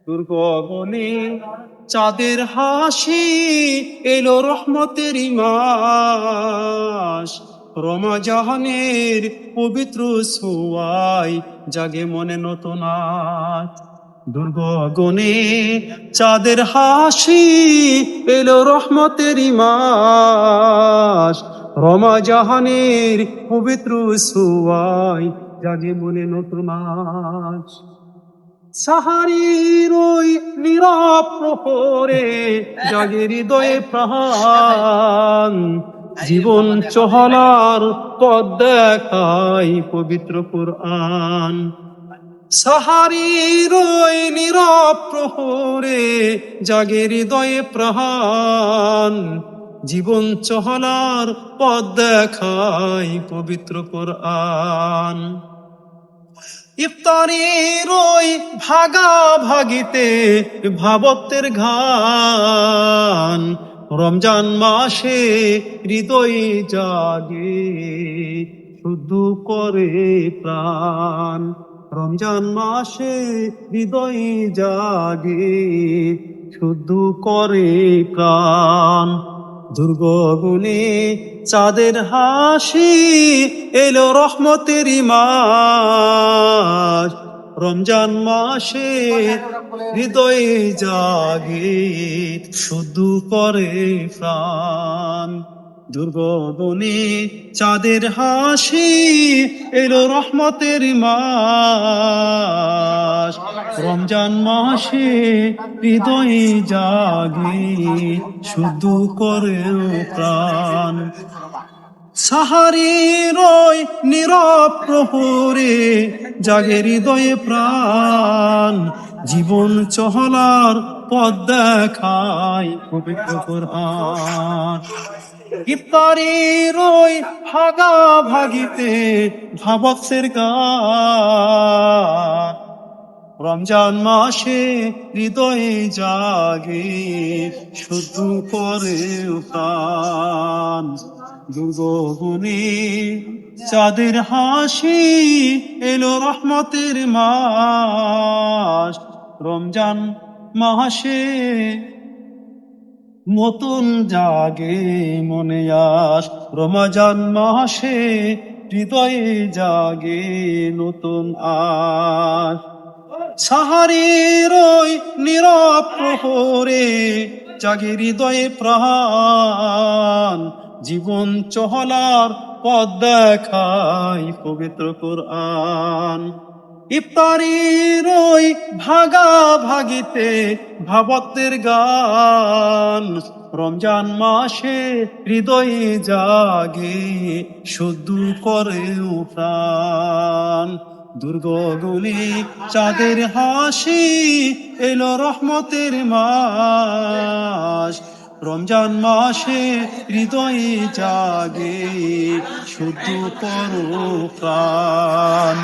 দুর্গগণে চাঁদের হাসি, এলো রহমতের মাস। রমাজানের পবিত্র ছোঁয়ায় জাগে মনে নতুন আশ। দুর্গগণে চাঁদের হাসি, এলো রহমতের মাস। রমাজানের পবিত্র ছোঁয়ায় জাগে মনে নতুন আশ। সাহারির ওই নীরব প্রহরে জাগে হৃদয়ে প্রাণ। জীবন চহলার পথ দেখায় পবিত্র কুরআন। সাহারির ওই নীরব প্রহরে জাগে হৃদয়ে প্রাণ। জীবন চহলার পথ দেখায় পবিত্র কুরআন। ইফতারির ওই ভাগাভাগিতে ভাবতের গান। রমজান মাসে হৃদয় জাগে শুদ্ধ করে প্রাণ। রমজান মাসে হৃদয় জাগে শুদ্ধ করে প্রাণ। দুর্গগণে চাঁদের হাসি, এলো রহমতের মাস। রমজান মাসে হৃদয়ে জাগে শুদ্ধ করে প্রাণ। দুর্গগণে চাঁদের হাসি, এলো রহমতের মাস। রমজান মাসে হৃদয়ে জাগে শুদ্ধ করে প্রাণ। সাহারির ওই নীরব প্রহরে জাগে হৃদয়ে প্রাণ। জীবন চহলার পথ দেখায় পবিত্র কুরআন। ইফতারির ওই ভাগাভাগিতে ভাবতের গান। রমজান মাসে হৃদয়ে জাগে শুদ্ধ করে প্রাণ। দুর্গগণে চাঁদের হাসি, এলো রহমতের মাস। রমজান মাসে নতুন জাগে মনে আস। রমজান মাসে হৃদয়ে জাগে নতুন আশ। সাহারির ওই নীরব প্রহরে জাগে হৃদয়ে প্রাণ। জীবন চহলার পথ দেখায় পবিত্র কুরআন। ইফতারির ওই ভাগাভাগিতে ভাবতের গান। রমজান মাসে হৃদয়ে জাগে শুদ্ধ করে প্রাণ। দুর্গগণে চাঁদের হাসি, এলো রহমতের মাস। রমজান মাসে হৃদয়ে জাগে শুদ্ধ করো প্রাণ।